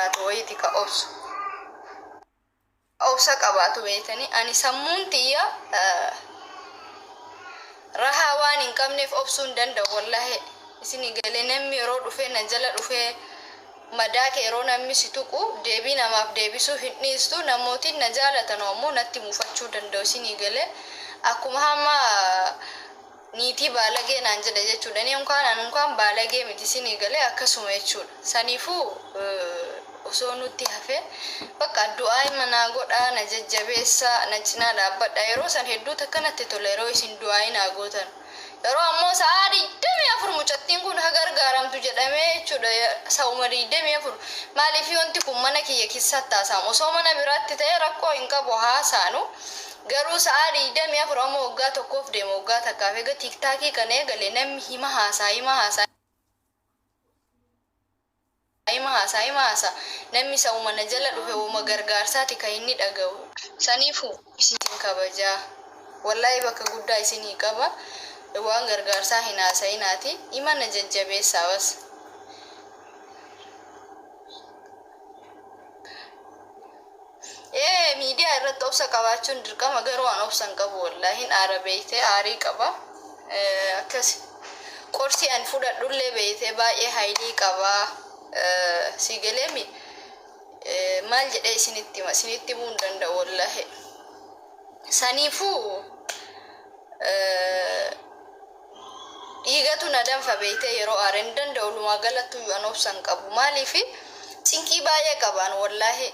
jiraatu wayiiti ka obsa qabaatu beeytanii ani sammuun tiyya rahaa waan hin qabneef obsuu hin danda'u wallahi isin galee namni yeroo dhufee na jala dhufee madaa kee yeroo namni si tuqu deebii namaaf deebisuu hin dhiistu namootiin na jaalatan ammoo natti muufachuu danda'u isin galee akkuma hamma niitii baalagee naan jedha jechuudha ni unkaan baalagee miti isin galee akkasuma jechuudha saniifuu osoo nutti hafe bakka du'aa manaa godhaa na jajjabeessa na cinaa dhaabbadha yeroo san hedduu takkanatti tola yeroo isin du'aa naa gootan yeroo ammoo sa'a 24 mucattiin kun gargaaramtu jedhamee jechuudha sa'uma 24 maaliif wanti kun mana kiyya keessatti taasifama osoo mana biraatti ta'e rakkoo hin qabu haasaanu garuu sa'a 24 ammoo waggaa tokkoof deema waggaa takkaaf egaa tiktaakii kana eegalee namni hima haasaa namni sa'uma na jala dhufe wama gargaarsaati kan inni dhaga'u saniifuu isin kabajaa wallahi bakka guddaa isinii qaba waan gargaarsaa hin haasa'inaati imana jajjabeessaa was miidiyaa irratti obsa qabaachuun dirqama garuu waan obsan qabu wallahi hin aara beeytee aarii qaba akkas qorsi an fudhadhullee beeytee baay'ee haayilii qabaa sigalemi maal jedhee isinitti buun danda'u wallahi saniifuu dhiigatu na danfa beeytee yeroo aaren danda'u lumaa galattu an obsan qabu maaliifi cinqii baay'ee qaban wallahi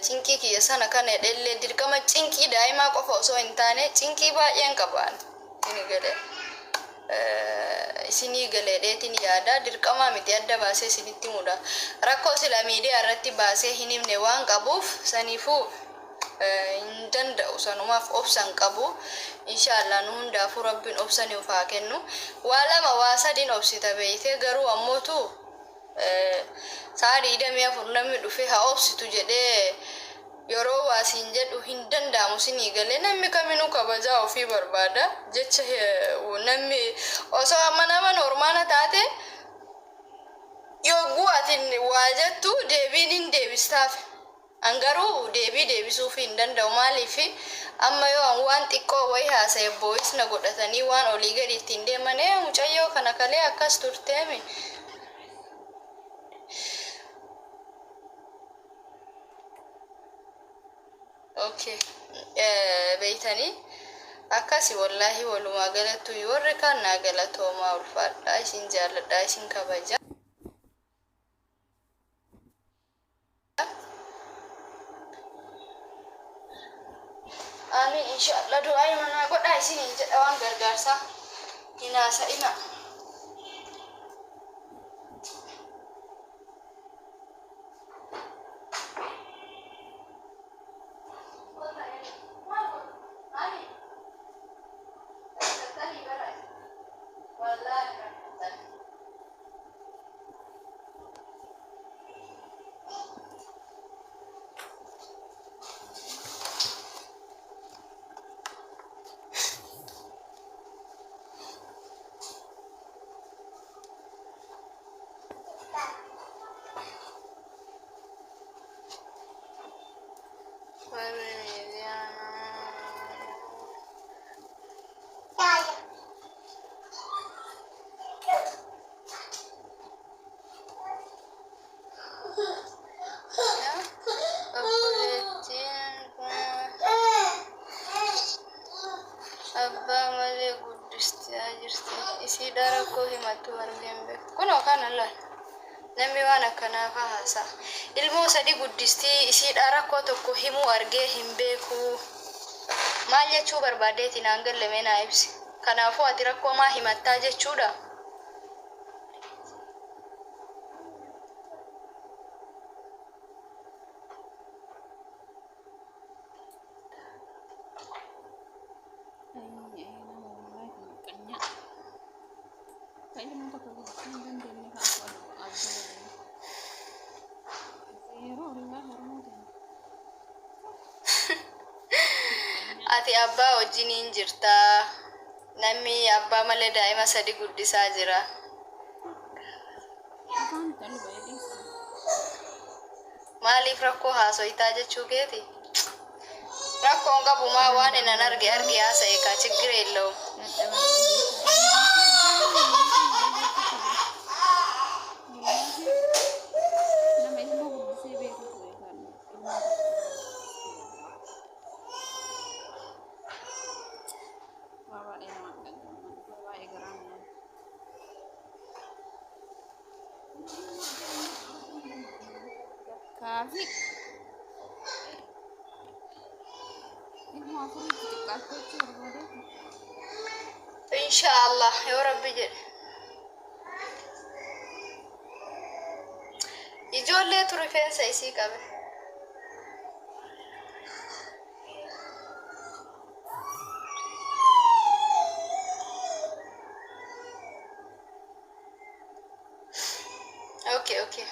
cinqii kiyya sana kana dhellee dirqama cinqii daa'imaa qofa osoo hin taane cinqii baay'een qaban isinii galeedheetiin yaada dirqamaa miti adda baasee isinitti muda rakkoo sila miidiyaa irratti baasee hin himne waan qabuuf saniifuu hin danda'u sanumaaf obsan qabu inshallah nu hundaafuu rabbiin obsanii ufaa kennu waa lama waa sadin obsita beeytee garuu ammootu sa'a 24 namni dhufee haa obsitu jedhee yeroo waasiin jedhu hin danda'amu sinii galee namni kaminuu kabajaa ofii barbaada jecha namni osoo amma nama normaana taate yogguu atin waa jettu deebiin hin deebistaaf angaruu deebii deebisuuf hin danda'u maaliifi amma yoo waan xiqqoo wayii haasa'e boo'is na godhatanii waan olii gadi ittiin deemanii mucayyoo kana kalee akkas turteemi okay beeytanii akkasi wallahi walumaa galattu warri kaan naa galatoomaa ulfaadhaa isin jaalladhaa isin kabaja amin inshallah du'aa manaa godhaa isin jedha waan gargaarsaa hin haasa'ina isi dara ko himatu argembe kuno kana la namni waan akkana faasa ilmoo sadi guddisti isi dara ko tokko himu argee hin beeku maal jechuu barbaadeetiin hangalle na ibsi kanaafuu ati rakkoo maa himattaa jechuudha ati abbaa wajjiniin jirta namni abbaa malee daa'ima sadi guddisaa jira maaliif rakkoo haaso'itaa jechuu keeti? Rakkoon qabu maa waan inan arge haasa'e kaa chiggire illa'u. Kafi ini mau aku dikasih coba Insyaallah ya Rabbi jedhe. Ijoolleetu rifeensa isii qabe. Okay, okay.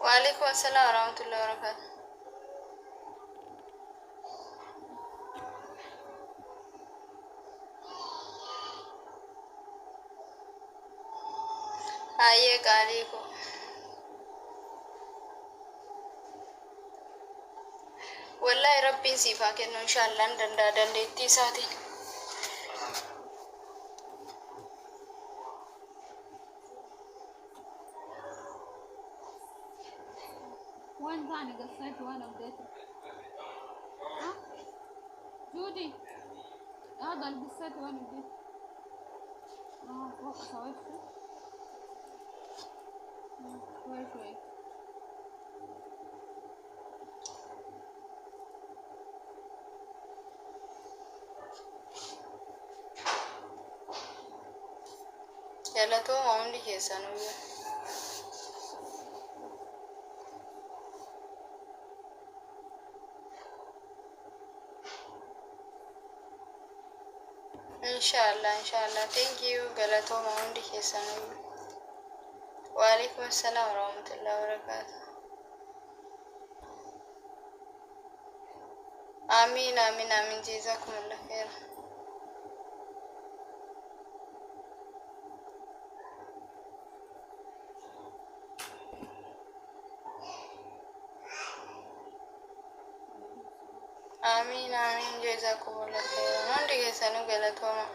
وعليكم السلام ورحمة الله وبركاته. هايك عليكم. والله ربي سيفاك إنه إن شاء الله دندتي ساتي. وين ثاني قصيت وانا بديته؟ ها؟ جودي هذا اللي قصيته وانا بديته. فوق سويت شوي شوي. يلا تو ما عندي كيسان ويا. إن شاء الله thank you قالتو ما عندي كيسان ويا. وعليكم السلام ورحمة الله وبركاته. آمين آمين آمين جزاكم الله خير. آمين آمين جزاكم الله خير. عندي كيسان قالتو ما.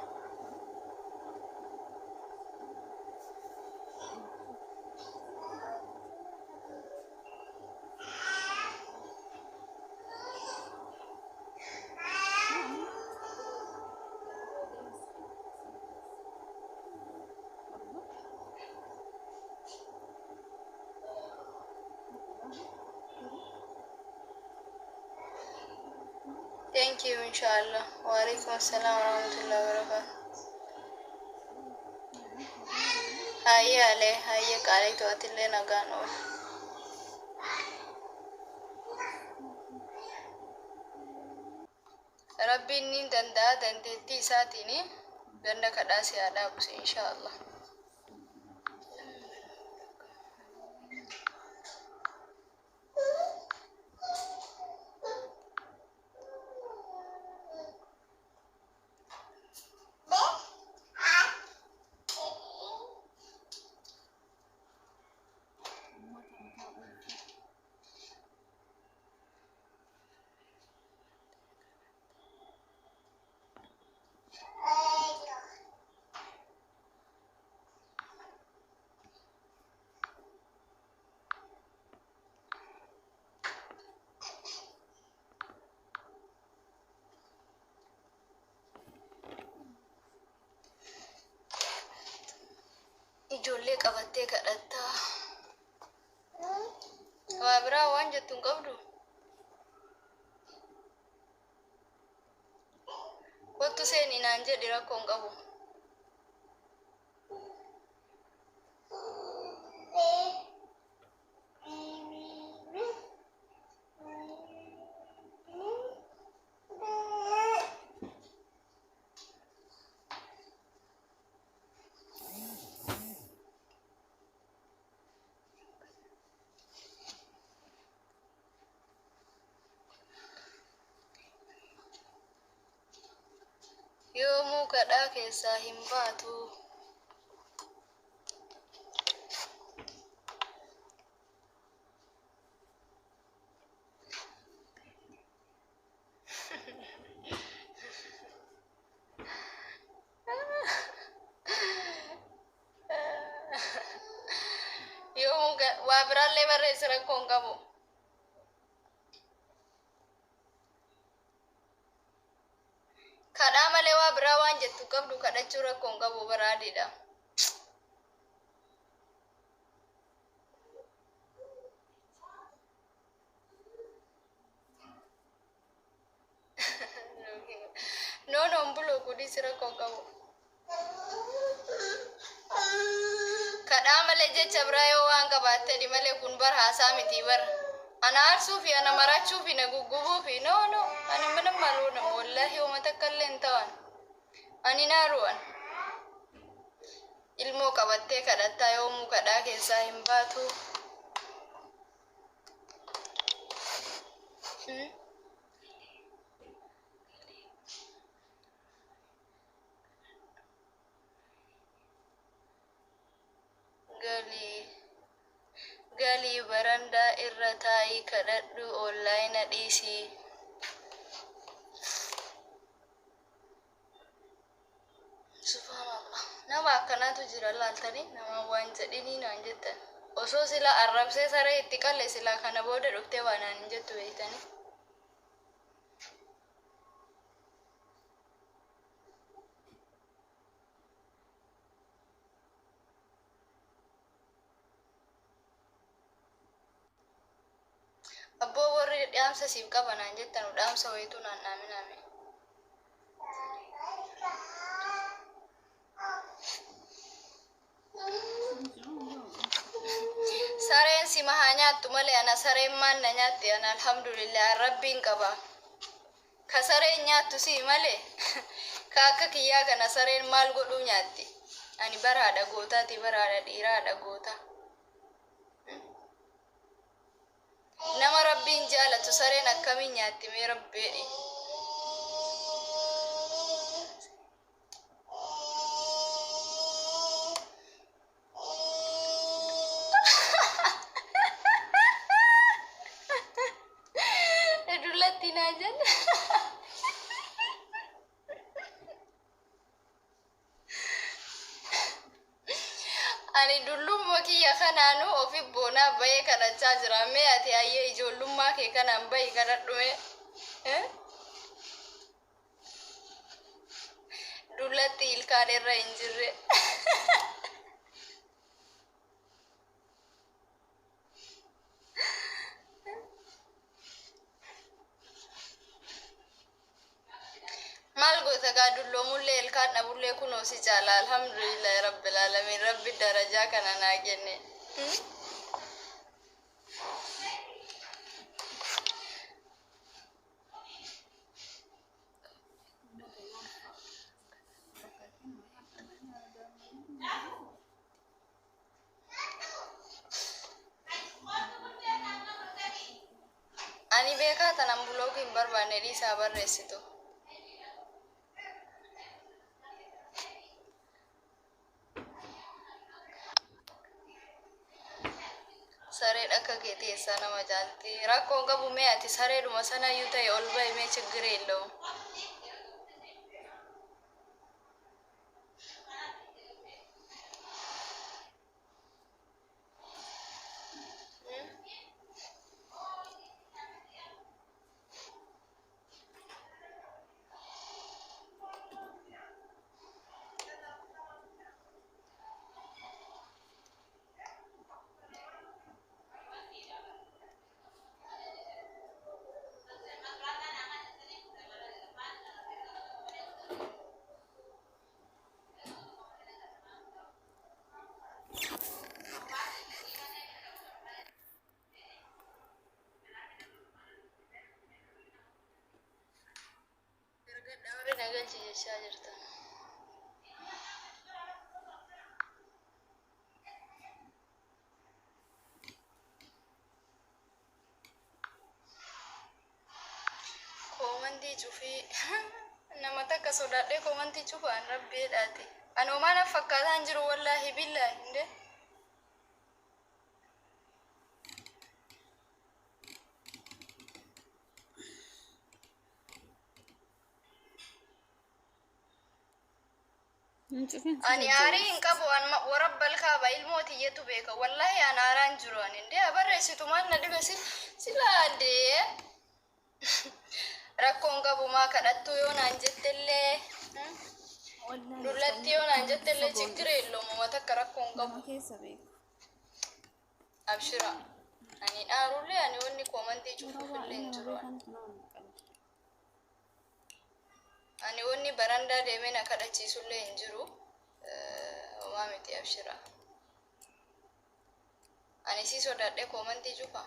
Thank you إن شاء الله. وعليكم السلام ورحمة الله وبركاته. هيا عليه هيا قالي تواتي لنا قانو. ربي إني دندتي ساتيني دندك داسي على بس إن شاء الله. Ijoollee qabattee kadhattaa. Waa biraa waan jettu hin qabdu. Kottu seenii naan jedhi rakkoo hin qabu. mukadhaa keessaa hin baatu. Yoo waa biraallee barreessi rakkoon qabu. Kadhaa malee waa biraa waan jettu qabdu kadhachuu rakkoon qabu baraadidha. Noon buloo kudis rakkoon qabu. Kadhaa malee jecha biraa yoo waan qabaatte malee kun bar haasaa miti bar. Ana aarsuu fi ana marachuu fi na guggubuu fi no ani mana maluu nama wallahi hooma takka illee hin ta'an. Ani naaru'an. Ilmoo qabattee kadhattaa yoomuu kadhaa keessaa hin baatu. Galii barandaa irra taa'ii kadhadhu online dhiisii. Subhanallah. Nama akkanaatu jira laaltanii nama waan jedhanii naan jettan. Osoo sila arrabsee saree itti qalle sila kana booda dhuftee waan naan jettu beektanii. Abboo warri dhaamsa siif qaban naan jettan dhaamsa wayituu naan naaminaame. Sareen si mahaa nyaattu malee ana sareen maan na nyaatti ana alhamdulillah rabbiin qaba. Ka sareen nyaattu si malee ka akka kiyyaa kana sareen maal godhuu nyaatti. Ani baraadha gootaati baraadha dhiiraadha goota. Nama rabbiin jaalatu sareen akkamiin nyaatti mee rabbeedhi. Dullatti naa jenna. Ani dullummaa kiyya kanaanuu ofi boonaa bahee kadhachaa jira. Mee ati ayyee ijoollummaa kee kanaan bahi kadhadhume. Dullatti ilkaan irra hin jirre. Maal goota gaa dulloomullee ilkaan dhabullee kunoo si caala alhamdulillahi rabbil alamin rabbi darajaa kana naa kenne. Ani beekaa tanan buloogu hin barbaanne dhiisaa barreessitu. Saree akka keetii eessaa nama jaalti. Rakkoon qabu mee ati sareedhuma sanayyuu ta'e ol bahi mee chiggiree illoo. Daawri nagalchi jechaa jirta. Koomandii cufii nama takka sodaadhee komantii cufaan rabbeedhaati. Ani homaan fakkaataan jiru wallaahi billaahi hinde. Ani aarii hin qabu warabbal kaaba ilmootiyyatu beeka wallaahi an aaraan jiru ani hinde abarreessitumaan na dhibe silaadee. Rakkoon qabu maa kadhattu yoo naan jettellee. Dullatti yoo naan jettellee chiggire illoomuma takka rakkoon qabu. Abshira. Ani dhaarullee ani wanni komantii cufuufillee hin jiru. Ani wanni barandaa deemee na kadhachiisullee hin jiru. Homaa miti abshira. Ani si sodaadhee komantii cufa.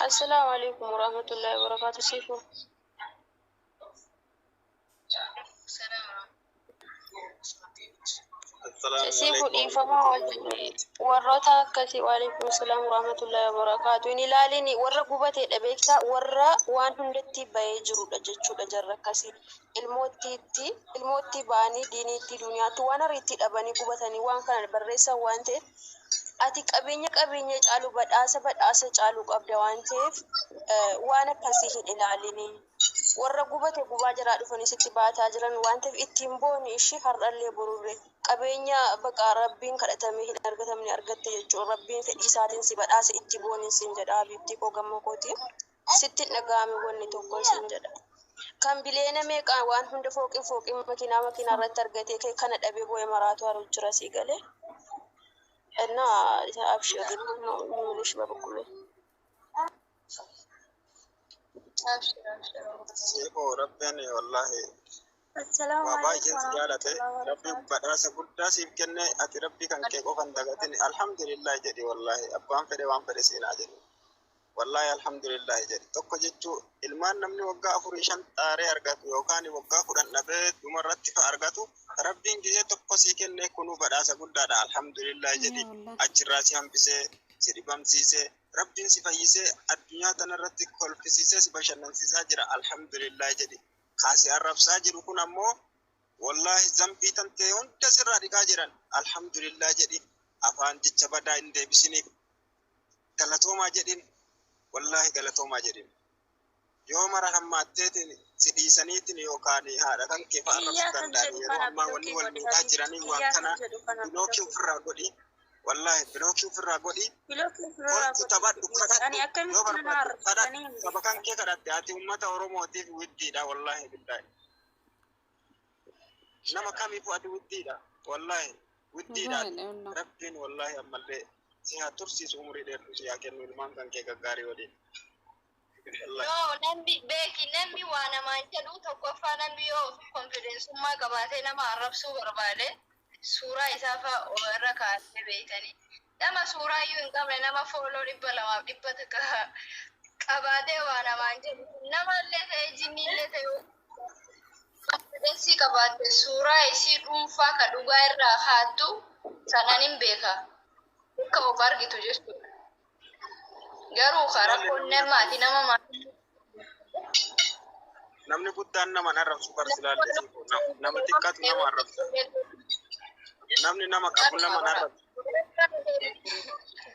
السلام عليكم ورحمة الله وبركاته. سيفو سيفو إيفما ورّتا كتي. وعليكم السلام ورحمة الله وبركاته. إني لاليني ورّا قبتي لبيكتا ورّا وان هندتي بيجرو لجتشو لجرّا كسي الموتي باني ديني تي دنيا توانا ريتي لباني قبتاني وان كان البريسا وانتي ati qabeenya caalu badhaasa caalu qabda waan ta'eef waan akkasii hin ilaalini. Warra gubate gubaa jiraa dhufanii sitti baataa jiran waan ta'eef ittiin booni ishii har'allee borurre qabeenya baqa rabbiin kadhatamee hin argatamne argatte jechuudha. Rabbiin fedhii isaatiin si badhaasa itti booni sin jedha abibtii koo gammoo kooti. Sitti dhaga'ame wanni tokko sin jedha. Kan bileena meeqaan waan hunda fooqii makiinaa irratti argatee kana dhabee boo'ee maraatu haru jira si galee. أنا أبشر مش بقوله. أبشر. سيفو ربنا والله. السلام عليكم. ربي بدرس قدرة سيفكنا أتربي كان كيكو كان دعتني الحمد لله جدي والله أبان فري وان فري سينا جدي. والله الحمد لله جدي. تكو جتو ilmaan namni waggaa 4-5 taaree argatu yookaan waggaa 10 dhabee dhumarratti argatu rabbiin gisee tokko sii kennee kunuu badhaasa guddaadha alhamdulillah jedhi achirraa si hambisee si dhibamsiisee rabbiin si fayyisee addunyaa tanarratti kolfisiisee si bashannansiisaa jira alhamdulillah jedhi kaasii arrabsaa jiru kun ammoo wallahi zambii tantee hunda sirraa dhiqaa jiran alhamdulillah jedhi afaan jecha badaa hin deebisiniif galatoomaa jedhin wallahi galatoomaa jedhin yoo mara hammaatteetiin si dhiisaniitiin yookaan haadha kan kee fa'a arrabsuu danda'an yeroo ammaa wanni wal miidhaa jiranii waan kana bilookii ofirraa godhi wallahi bilookii ofirraa godhi koltu taphadhu kadhadhu yoo barbaaddu kadhadhu saba kan kee kadhatte ati uummata oromootiif widdiidha wallahi billahi nama kamiifuu ati widdiidha wallahi widdiidha rabbiin wallahi ammallee si haa tursiisu umurii dheertu si haa kennu ilmaan kan kee gaggaarii waliin. Yo, namni beeki namni waa namaan jedhu tokkoffaa namni yoo konfideensummaa qabaatee nama arrabsuu barbaade suuraa isaa fa'a irra kaasee beekanii nama suuraa iyyuu hin qabne nama fooloo 200 qabaatee waa namaan jedhu namallee ta'e jinnillee ta'e konfidensii qabaate suuraa isii dhuunfaa ka dhugaa irraa haattu sanan hin beeka akka of argitu jechuudha. Garuu karaa kunneen maatii nama maatii. Namni guddaan nama arrabsu barsiilaalee siifuu nama xiqqaatu nama arrabsa. Namni nama qabu nama arrabsa.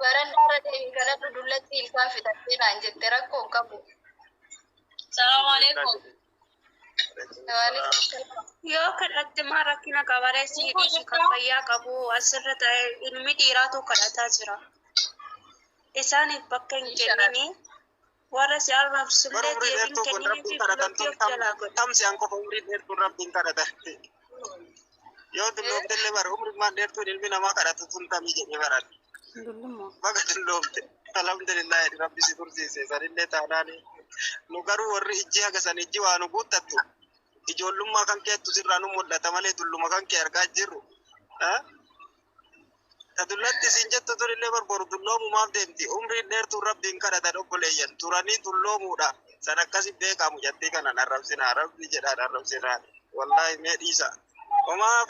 Barandaarra deebiin kadhadhu dullatti ilkaan fitattee naan jette rakkoo qabu. Salaamu alaikum. Yoo kadhatte maa rakkina qabaree siidhii si kan fayyaa qabu asirra ta'e ilmi dhiiraatu kadhataa jira. Isaaniif bakka hin kennini warra si arrabsullee deebiin kennini fi bilookii of jalaa godhe. Tamsi an qofa umrii dheertuun rabbiin kadhata. Yoo dulloomtellee bara umrimaan dheertuun ilmi namaa kadhatu tun tamii jedhee baradhe. Baga dulloomte alhamdulillah rabbi si tursiise sanillee taanaani. Nu garuu warri ijji haga san ijji waa nu guuttattu. Ijoollummaa kan keettu sirraa nu mul'ata malee dulluma kan kee argaa jirru. Tadullatti siin jettu turillee barbaadu dulloomumaaf deemti. Umriin dheertuu rabbiin kadhatan obboleeyyan turanii dulloomuudha. San akkasi beekamu jattii kanan arrabsinaa rabbi jedhaan arrabsinaa. Wallaahi mee dhiisa. Homaa